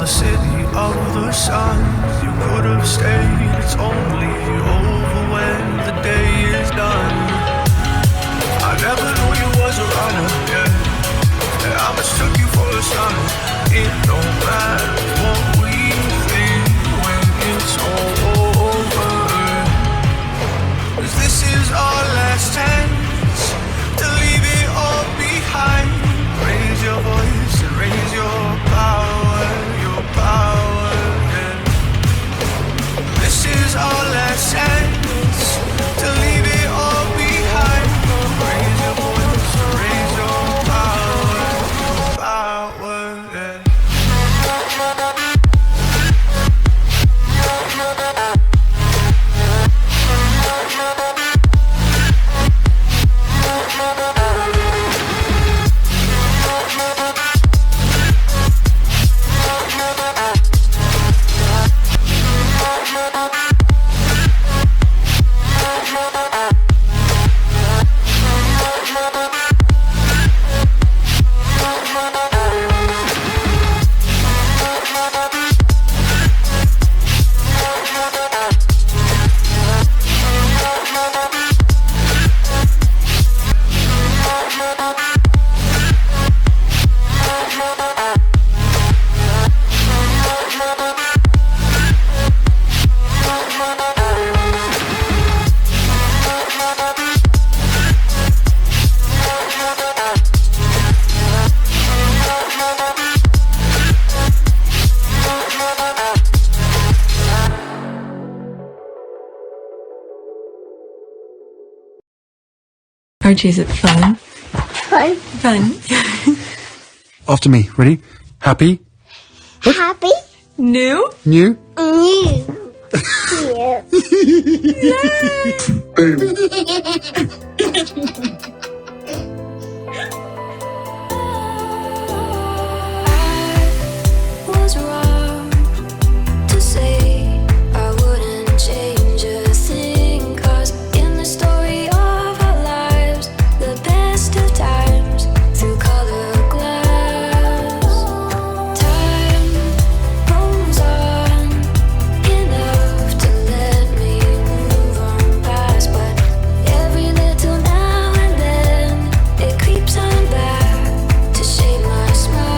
the city of the sun. You could have stayed, it's only over when the day is done. I never knew you was a runner, yeah. I mistook you for a son. It don't matter what we think when it's all over. 'Cause this is our last chance to leave it all behind. Raise your voice and raise your power, yeah. This is our last chance to leave it all behind. Raise your voice and raise your power, yeah. Archie, is it fun? Fun. Fun. After me. Ready? Happy? Happy. New? New? New. Was wrong to say I wouldn't change a thing, 'cause in the story of our lives, the best of times through colored glass, time moves on enough to let me move on past, but every little now and then it creeps on back to shape my smile.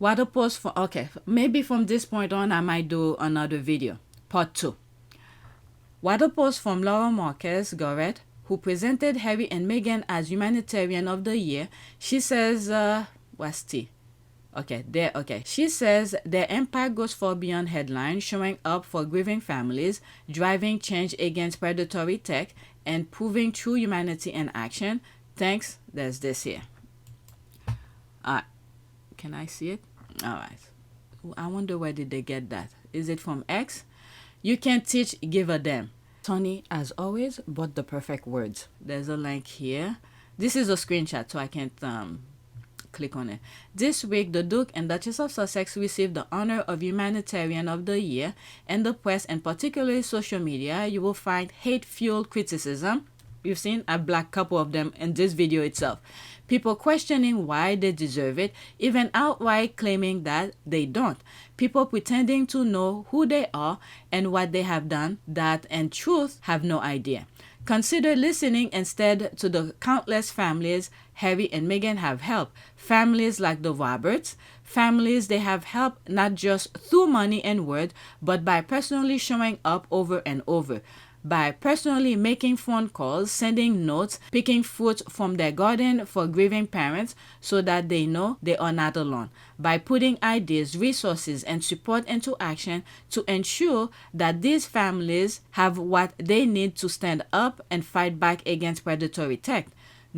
What a post for, okay, maybe from this point on I might do another video, part 2. What a post from Laura Marquez-Garrett, who presented Harry and Meghan as Humanitarian of the Year. She says, what's T? Okay, there, okay. She says their impact goes far beyond headlines, showing up for grieving families, driving change against predatory tech, and proving true humanity in action. Thanks, there's this here. Can I see it? All right. I wonder where did they get that. Is it from X? You can teach, give a damn. Tony, as always, brought the perfect words. There's a link here. This is a screenshot, so I can't click on it. This week, the Duke and Duchess of Sussex received the honor of Humanitarian of the Year. In the press, and particularly social media, you will find hate-fueled criticism. You've seen a black couple of them in this video itself. People questioning why they deserve it, even outright claiming that they don't. People pretending to know who they are and what they have done that, in truth, have no idea. Consider listening instead to the countless families Harry and Meghan have helped. Families like the Roberts, families they have helped not just through money and word, but by personally showing up over and over. By personally making phone calls, sending notes, picking fruit from their garden for grieving parents so that they know they are not alone. By putting ideas, resources, and support into action to ensure that these families have what they need to stand up and fight back against predatory tech.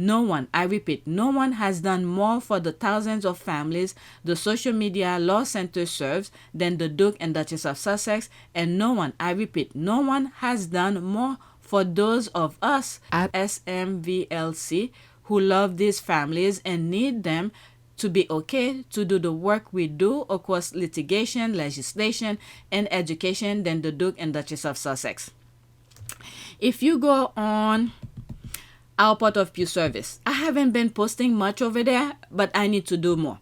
No one, I repeat, no one has done more for the thousands of families the social media law center serves than the Duke and Duchess of Sussex, and no one, I repeat, no one has done more for those of us at SMVLC who love these families and need them to be okay to do the work we do across litigation, legislation, and education than the Duke and Duchess of Sussex. If you go on our Port of Pew service, I haven't been posting much over there, but I need to do more.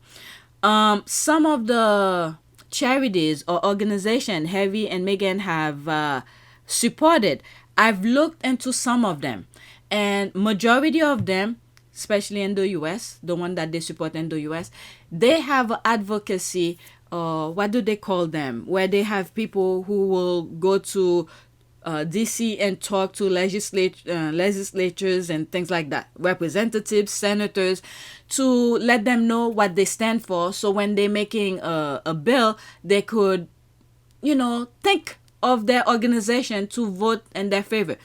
Some of the charities or organizations Harry and Meghan have supported, I've looked into some of them, and majority of them, especially in the US, the one that they support in the US, they have advocacy, what do they call them, where they have people who will go to DC and talk to legislatures and things like that, representatives, senators, to let them know what they stand for. So when they're making a bill, they could, think of their organization to vote in their favor.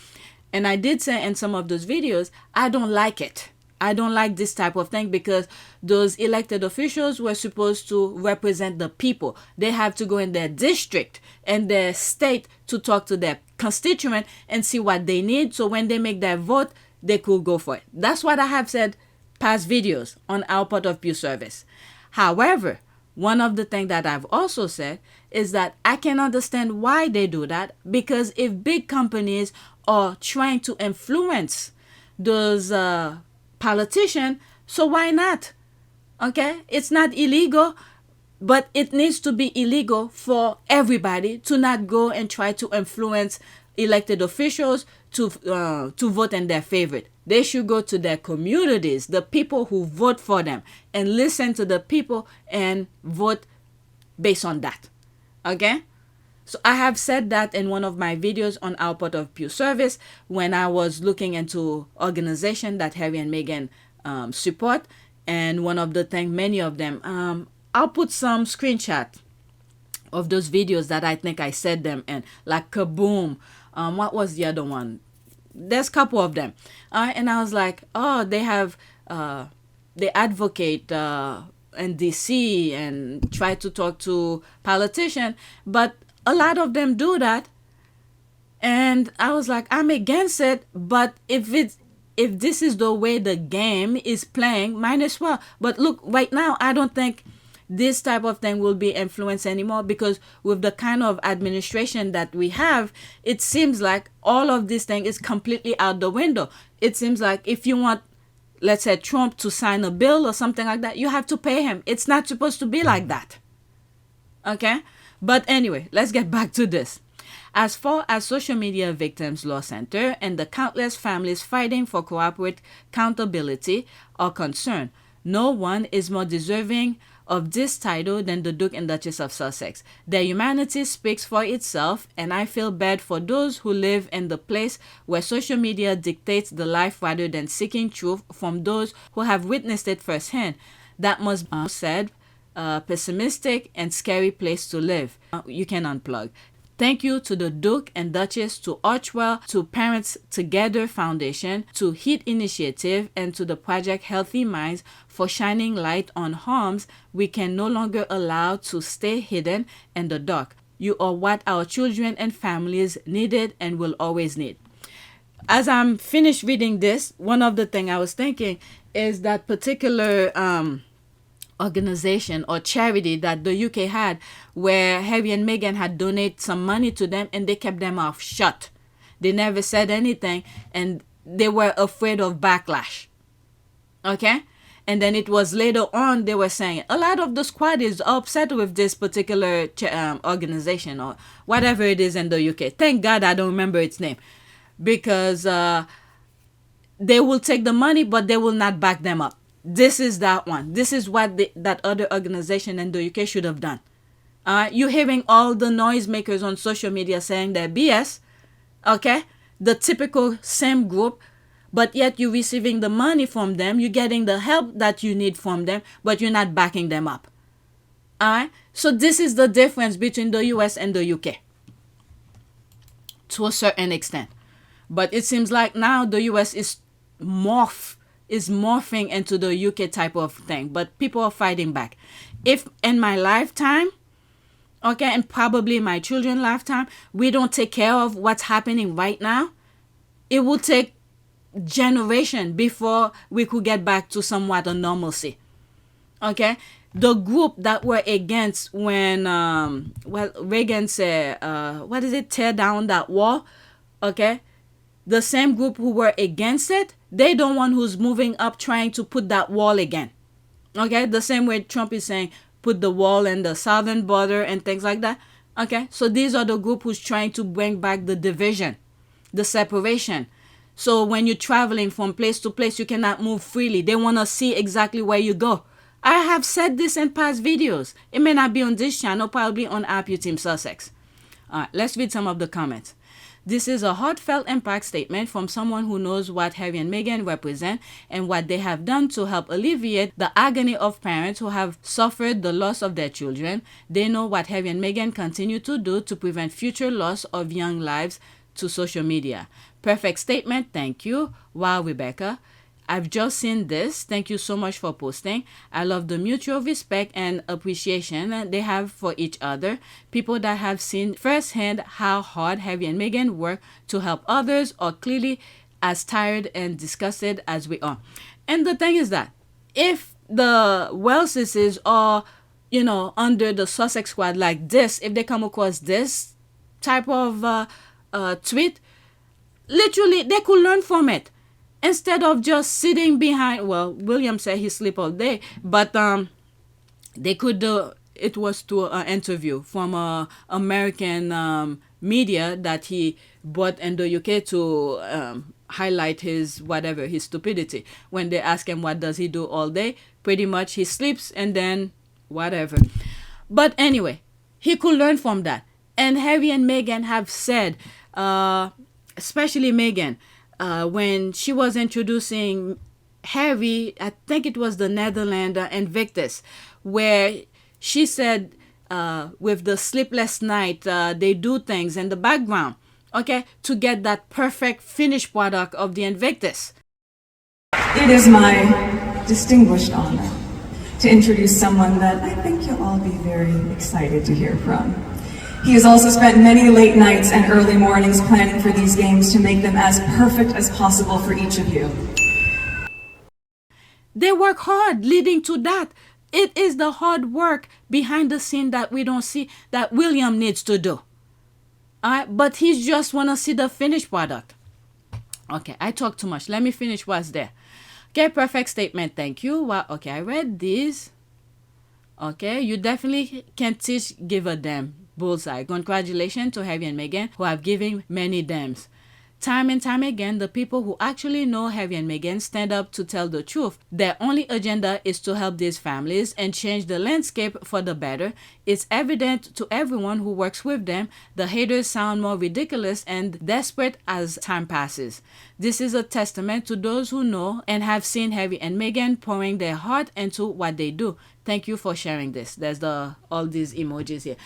And I did say in some of those videos, I don't like it. I don't like this type of thing because those elected officials were supposed to represent the people. They have to go in their district and their state to talk to their constituent and see what they need. So when they make their vote, they could go for it. That's what I have said past videos on our Port of Pew service. However, one of the things that I've also said is that I can understand why they do that, because if big companies are trying to influence those politician, so why not? Okay, it's not illegal, but it needs to be illegal for everybody to not go and try to influence elected officials to vote in their favor. They should go to their communities, the people who vote for them, and listen to the people and vote based on that. Okay? So I have said that in one of my videos on our Port of Pew service when I was looking into organization that Harry and Meghan support. And one of the things, many of them, I'll put some screenshot of those videos that I think I said them in, like Kaboom. What was the other one? There's a couple of them. And I was like, oh, they have, they advocate in DC and try to talk to politicians, but a lot of them do that. And I was like, I'm against it, but if this is the way the game is playing, might as well. But look, right now, I don't think this type of thing will be influenced anymore, because with the kind of administration that we have, it seems like all of this thing is completely out the window. It seems like if you want, let's say, Trump to sign a bill or something like that, you have to pay him. It's not supposed to be like that. Okay? But anyway, let's get back to this. As far as Social Media Victims Law Center and the countless families fighting for corporate accountability are concerned, no one is more deserving of this title than the Duke and Duchess of Sussex. Their humanity speaks for itself, and I feel bad for those who live in the place where social media dictates the life rather than seeking truth from those who have witnessed it firsthand. That must be said. Pessimistic and scary place to live. You can unplug. Thank you to the Duke and Duchess, to Archwell, to Parents Together Foundation, to HEAT Initiative, and to the Project Healthy Minds for shining light on harms we can no longer allow to stay hidden in the dark. You are what our children and families needed and will always need. As I'm finished reading this, one of the things I was thinking is that particular organization or charity that the UK had, where Harry and Meghan had donated some money to them and they kept them off shut. They never said anything and they were afraid of backlash. Okay? And then it was later on they were saying a lot of the squaddies are upset with this particular organization or whatever it is in the UK. Thank God I don't remember its name, because they will take the money but they will not back them up. This is that one. This is what that other organization in the UK should have done. You're hearing all the noisemakers on social media saying they're BS. Okay? The typical same group, but yet you're receiving the money from them. You're getting the help that you need from them, but you're not backing them up. Alright? So this is the difference between the US and the UK. To a certain extent. But it seems like now the US is is morphing into the UK type of thing, but people are fighting back. If in my lifetime, okay, and probably my children's lifetime, we don't take care of what's happening right now, it will take generation before we could get back to somewhat of normalcy. Okay, the group that were against when Reagan said tear down that wall, okay, the same group who were against it, they don't want who's moving up trying to put that wall again. Okay, the same way Trump is saying put the wall in the southern border and things like that. Okay, so these are the group who's trying to bring back the division, the separation. So when you're traveling from place to place, you cannot move freely. They want to see exactly where you go. I have said this in past videos. It may not be on this channel, probably on App Team Sussex. All right, let's read some of the comments. This is a heartfelt impact statement from someone who knows what Harry and Meghan represent and what they have done to help alleviate the agony of parents who have suffered the loss of their children. They know what Harry and Meghan continue to do to prevent future loss of young lives to social media. Perfect statement. Thank you. Wow, Rebecca. I've just seen this. Thank you so much for posting. I love the mutual respect and appreciation they have for each other. People that have seen firsthand how hard Harry and Meghan work to help others are clearly as tired and disgusted as we are. And the thing is that if the Welleses are, under the Sussex squad like this, if they come across this type of tweet, literally they could learn from it. Instead of just sitting behind, well, William said he sleep all day, but they could do, it was to an interview from American media that he brought in the UK to highlight his stupidity. When they ask him what does he do all day, pretty much he sleeps and then whatever. But anyway, he could learn from that. And Harry and Meghan have said, especially Meghan, when she was introducing Harry, I think it was the Netherlands Invictus, where she said with the sleepless night, they do things in the background, okay, to get that perfect finished product of the Invictus. It is my distinguished honor to introduce someone that I think you'll all be very excited to hear from. He has also spent many late nights and early mornings planning for these games to make them as perfect as possible for each of you. They work hard leading to that. It is the hard work behind the scene that we don't see that William needs to do. But he just want to see the finished product. Okay, I talk too much. Let me finish what's there. Okay, perfect statement. Thank you. Well, okay, I read this. Okay, you definitely can teach, give a damn. Bullseye. Congratulations to Harry and Meghan, who have given many dams. Time and time again, the people who actually know Harry and Meghan stand up to tell the truth. Their only agenda is to help these families and change the landscape for the better. It's evident to everyone who works with them. The haters sound more ridiculous and desperate as time passes. This is a testament to those who know and have seen Harry and Meghan pouring their heart into what they do. Thank you for sharing this. There's all these emojis here.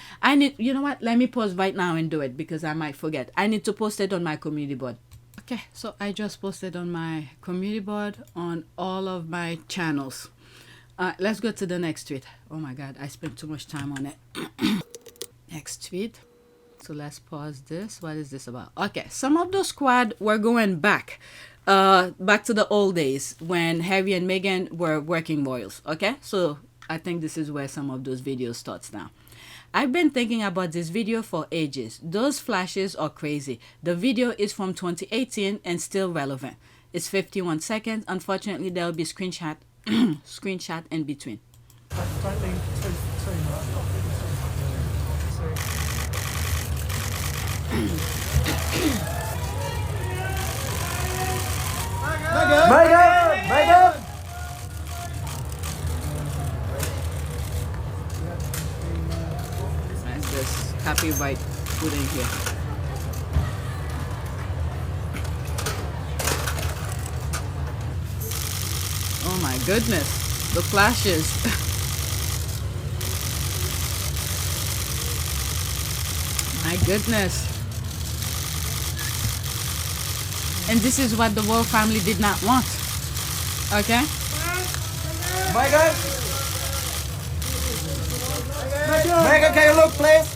You know what? Let me pause right now and do it because I might forget. I need to post it on my community board. Okay, so I just posted on my community board on all of my channels. Let's go to the next tweet. Oh my God, I spent too much time on it. Next tweet. So let's pause this. What is this about? Okay, some of the squad were going back to the old days when Harry and Meghan were working royals. Okay, so I think this is where some of those videos starts now. I've been thinking about this video for ages. Those flashes are crazy. The video is from 2018 and still relevant. It's 51 seconds. Unfortunately, there will be screenshot in between. Meghan! This copyright put in here. Oh my goodness, the flashes. My goodness. And this is what the royal family did not want. Okay? Meghan? Meghan, can you look, please?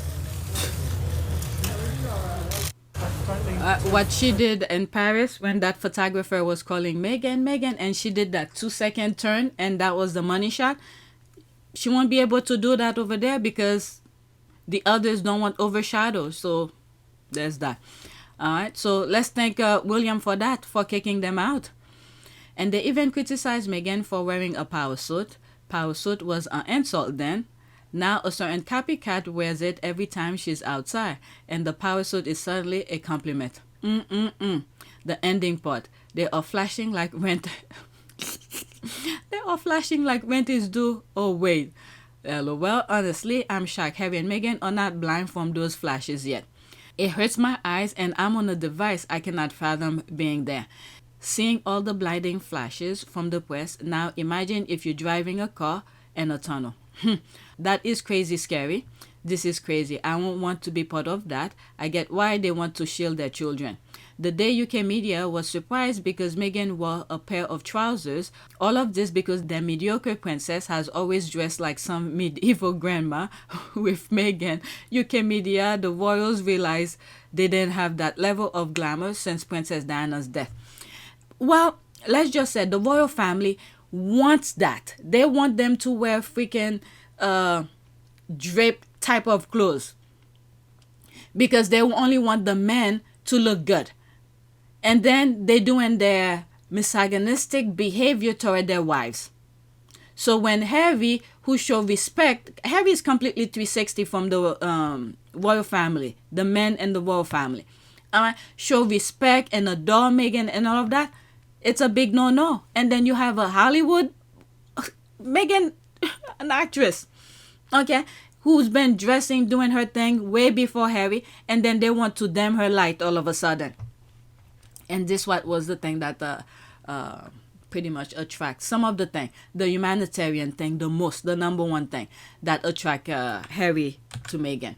What she did in Paris when that photographer was calling Meghan, Meghan, and she did that 2-second turn, and that was the money shot. She won't be able to do that over there because the others don't want overshadow. So there's that. All right. So let's thank William for that, for kicking them out. And they even criticized Meghan for wearing a power suit. Power suit was an insult then. Now a certain copycat wears it every time she's outside, and the power suit is suddenly a compliment. The ending part. They are flashing like rent. They are flashing like rent is due. Oh wait. Well, honestly, I'm shocked Harry and Meghan are not blind from those flashes yet. It hurts my eyes, and I'm on a device I cannot fathom being there. Seeing all the blinding flashes from the press, now imagine if you're driving a car in a tunnel. That is crazy scary. This is crazy. I won't want to be part of that. I get why they want to shield their children. The day UK media was surprised because Meghan wore a pair of trousers. All of this because their mediocre princess has always dressed like some medieval grandma. With Meghan, UK media, the royals realized they didn't have that level of glamour since Princess Diana's death. Well, let's just say the royal family wants that. They want them to wear freaking draped type of clothes because they only want the men to look good. And then they're doing their misogynistic behavior toward their wives. So when Harry, who show respect, Harry is completely 360 from the royal family, the men in the royal family. Show respect and adore Meghan and all of that. It's a big no-no. And then you have a Hollywood Meghan, an actress, okay, who's been dressing, doing her thing way before Harry, and then they want to dim her light all of a sudden. And this what was the thing that pretty much attracts some of the thing, the humanitarian thing, the number one thing that attract Harry to Meghan.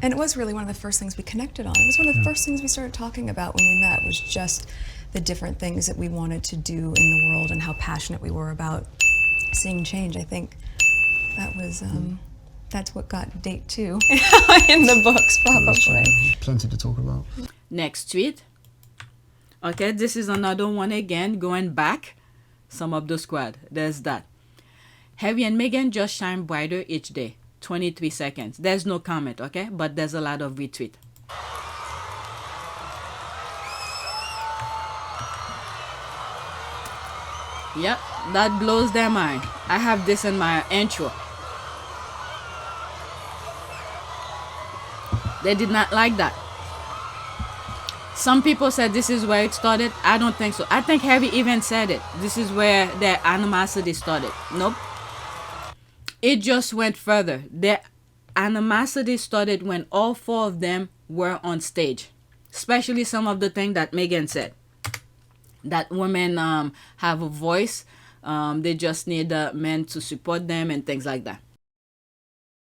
And it was really one of the first things we connected on. It was one of the first things we started talking about when we met, was just the different things that we wanted to do in the world and how passionate we were about seeing change. I think that was, that's what got date 2 in the books, probably. Plenty to talk about. Next tweet. Okay, this is another one again, going back. Some of the squad. There's that. Harry and Meghan just shine brighter each day. 23 seconds. There's no comment, okay? But there's a lot of retweet. Yep, that blows their mind. I have this in my intro. They did not like that. Some people said this is where it started. I don't think so. I think Harry even said it. This is where their animosity started. Nope. It just went further. Their animosity started when all 4 of them were on stage. Especially some of the things that Meghan said. That women have a voice. They just need men to support them and things like that.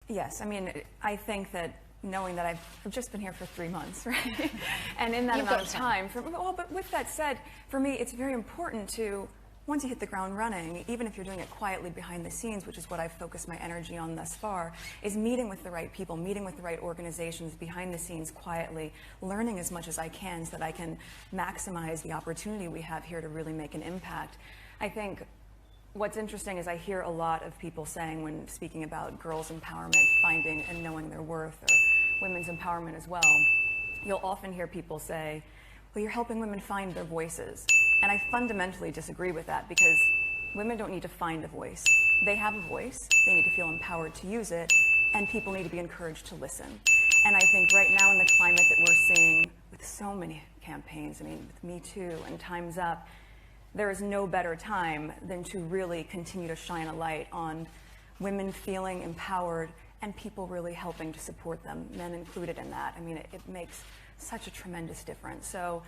Yes, I mean, I think that knowing that I've just been here for 3 months, right? And in that amount of time, but with that said, for me, it's very important to, once you hit the ground running, even if you're doing it quietly behind the scenes, which is what I've focused my energy on thus far, is meeting with the right people, meeting with the right organizations behind the scenes quietly, learning as much as I can so that I can maximize the opportunity we have here to really make an impact. I think what's interesting is I hear a lot of people saying, when speaking about girls' empowerment, finding and knowing their worth, or women's empowerment as well, you'll often hear people say, well, you're helping women find their voices. And I fundamentally disagree with that, because women don't need to find a voice. They have a voice, they need to feel empowered to use it, and people need to be encouraged to listen. And I think right now in the climate that we're seeing with so many campaigns, I mean, with Me Too and Time's Up, there is no better time than to really continue to shine a light on women feeling empowered and people really helping to support them, men included in that. I mean, it makes such a tremendous difference. So,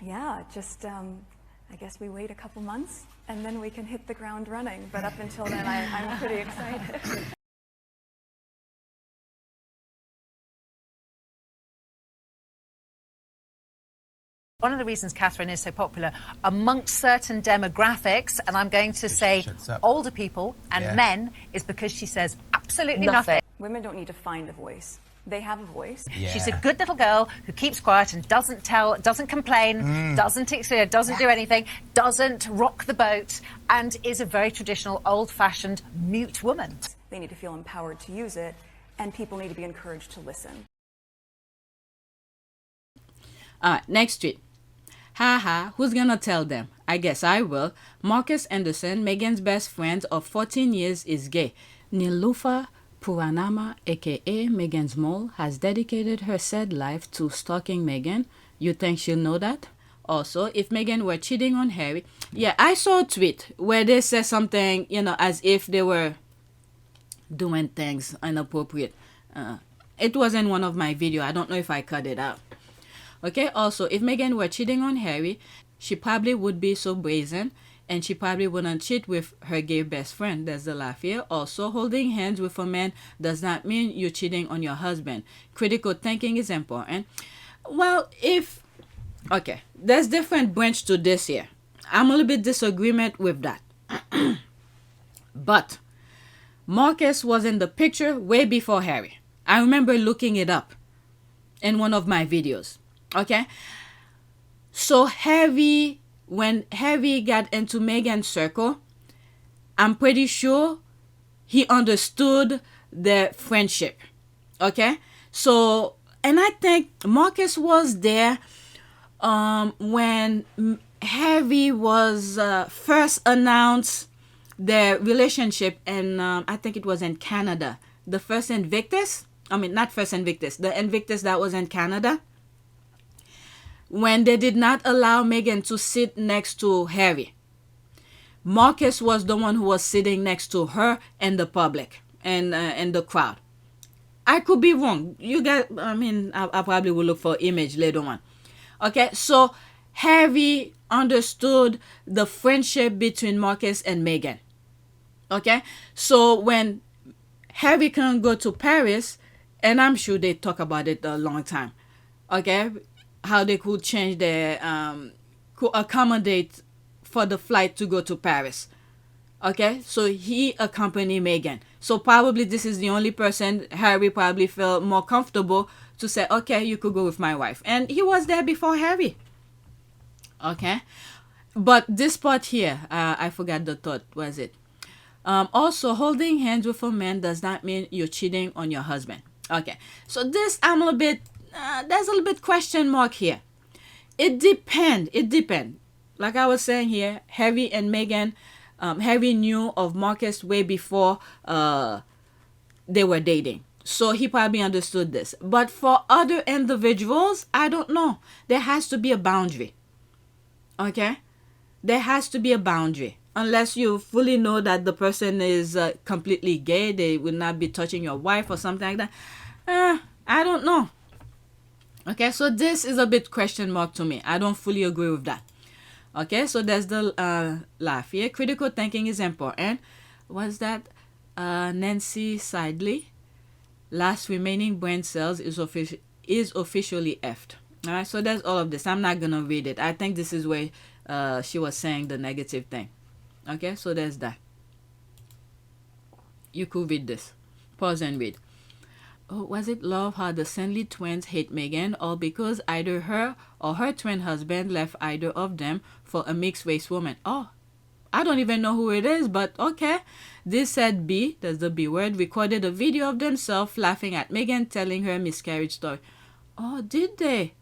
yeah, just I guess we wait a couple months and then we can hit the ground running. But up until then, I'm pretty excited. One of the reasons Catherine is so popular amongst certain demographics, and I'm going to say older people and men, is because she says absolutely nothing. Women don't need to find a voice. They have a voice. She's a good little girl who keeps quiet and doesn't complain, doesn't do anything, doesn't rock the boat, and is a very traditional, old-fashioned, mute woman. They need to feel empowered to use it, and people need to be encouraged to listen. Next tweet. Haha, who's gonna tell them? I guess I will. Marcus Anderson, Meghan's best friend of 14 years, is gay. Nilufa Puranama, aka Meghan's mole, has dedicated her said life to stalking Meghan. You think she'll know that? Also, if Meghan were cheating on Harry... Yeah, I saw a tweet where they said something, you know, as if they were doing things inappropriate. It wasn't one of my videos. I don't know if I cut it out. Okay, also, if Meghan were cheating on Harry, she probably would be so brazen, and she probably wouldn't cheat with her gay best friend. There's the laugh here. Also, holding hands with a man does not mean you're cheating on your husband. Critical thinking is important. Well, if... Okay, there's different branch to this here. I'm a little bit disagreement with that. But Marcus was in the picture way before Harry. I remember looking it up in one of my videos. Okay, so when Harry got into Meghan's circle, I'm pretty sure he understood their friendship. Okay, so, and I think Marcus was there when Harry was first announced their relationship, and I think it was in Canada. The first Invictus, I mean, not first Invictus, the Invictus that was in Canada, when they did not allow Meghan to sit next to Harry. Marcus was the one who was sitting next to her and the public and the crowd. I could be wrong. You guys, I mean, I probably will look for image later on. Okay, so Harry understood the friendship between Marcus and Meghan. Okay, so when Harry couldn't go to Paris, and I'm sure they talk about it a long time. Okay, how they could change their could accommodate for the flight to go to Paris. Okay, so he accompanied Meghan. So probably this is the only person Harry probably felt more comfortable to say, okay, you could go with my wife. And he was there before Harry. Okay, but this part here, I forgot the thought, was it? Also, holding hands with a man does not mean you're cheating on your husband. Okay, so this I'm a little bit, there's a little bit question mark here. It depend. Like I was saying here, Harry and Meghan, Harry knew of Marcus way before they were dating. So he probably understood this. But for other individuals, I don't know. There has to be a boundary. Okay? There has to be a boundary. Unless you fully know that the person is completely gay, they will not be touching your wife or something like that. I don't know. Okay, so this is a bit question mark to me. I don't fully agree with that. Okay, so there's the laugh here. Critical thinking is important. What's that? Nancy Sidley. Last remaining brain cells is officially effed. All right, so there's all of this. I'm not going to read it. I think this is where she was saying the negative thing. Okay, so there's that. You could read this. Pause and read. Oh, was it love how the Sandley twins hate Meghan, all because either her or her twin husband left either of them for a mixed race woman? Oh, I don't even know who it is, but okay. This said B, that's the B word, recorded a video of themselves laughing at Meghan telling her miscarriage story. Oh, did they?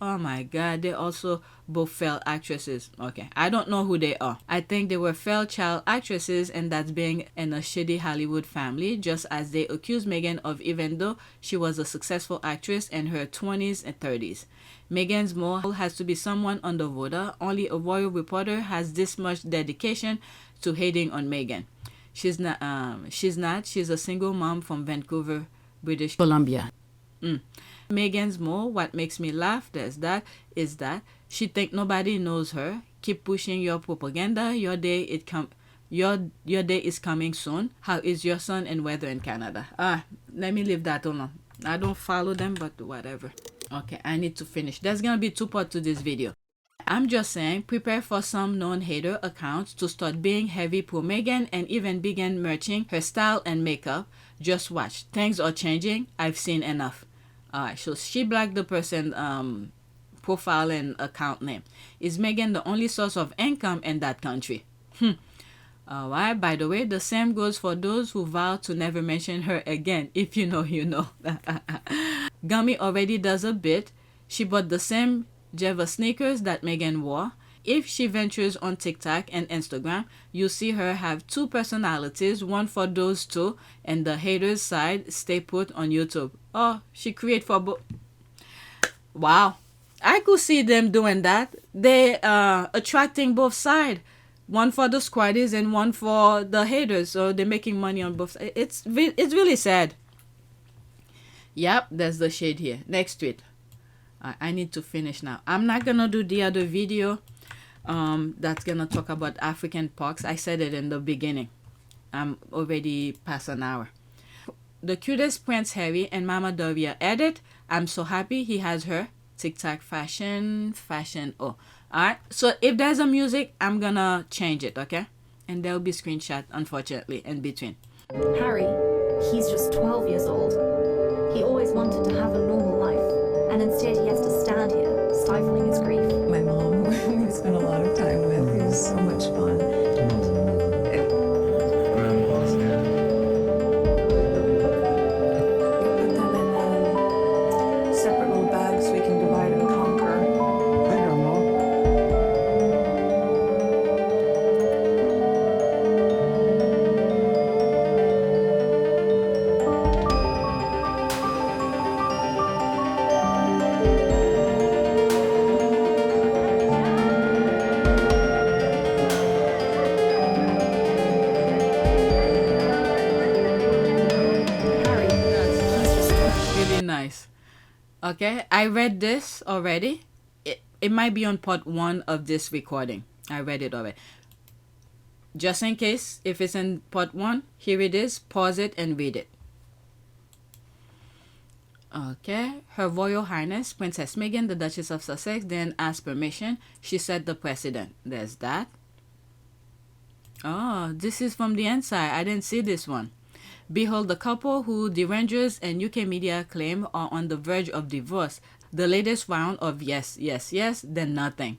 Oh my God, they also both failed actresses. Okay, I don't know who they are. I think they were failed child actresses, and that's being in a shitty Hollywood family, just as they accused Meghan of, even though she was a successful actress in her 20s and 30s. Meghan's mole has to be someone on the voter. Only a royal reporter has this much dedication to hating on Meghan. She's not. She's a single mom from Vancouver, British Columbia. Meghan's mole, what makes me laugh, is that she think nobody knows her. Keep pushing your propaganda. Your day is coming soon. How is your son and weather in Canada? Let me leave that alone. I don't follow them, but whatever. Okay, I need to finish. There's gonna be 2 parts to this video. I'm just saying, prepare for some known hater accounts to start being heavy pro Meghan and even begin merching her style and makeup. Just watch. Things are changing. I've seen enough. Alright, so she blacked the person profile and account name. Is Meghan the only source of income in that country? Alright, by the way, the same goes for those who vow to never mention her again. If you know, you know. Gummy already does a bit. She bought the same Jeva sneakers that Meghan wore. If she ventures on TikTok and Instagram, you'll see her have two personalities, one for those two, and the haters side stay put on YouTube. Oh, she create for both. Wow. I could see them doing that. They attracting both sides. One for the squaddies and one for the haters. So they're making money on both sides. It's really sad. Yep, there's the shade here. Next tweet. I need to finish now. I'm not gonna do the other video that's gonna talk about African pox. I said it in the beginning. I'm already past an hour. The cutest Prince Harry and Mama Doria edit. I'm so happy he has her. TikTok fashion. Oh, alright. So if there's a music, I'm gonna change it, okay? And there'll be screenshot, unfortunately, in between. Harry, he's just 12 years old. He always wanted to have a normal life, and instead he has to stand here, stifling his grief. My mom, who we spent a lot of time with, it was so much fun. Okay, I read this already. It might be on part 1 of this recording. I read it already. Just in case, if it's in part 1, here it is. Pause it and read it. Okay, Her Royal Highness Princess Meghan, the Duchess of Sussex, then asked permission. She set the precedent. There's that. Oh, this is from the inside. I didn't see this one. Behold, the couple who the Rangers and UK media claim are on the verge of divorce. The latest round of yes, yes, yes, then nothing.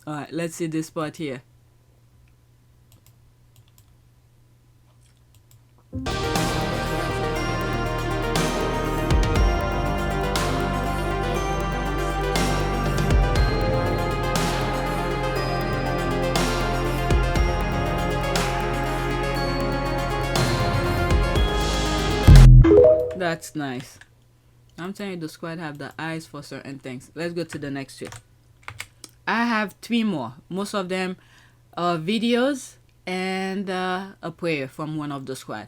Alright, let's see this part here. That's nice. I'm telling you, the squad have the eyes for certain things. Let's go to the next tweet. I have 3 more. Most of them are videos and a prayer from one of the squad.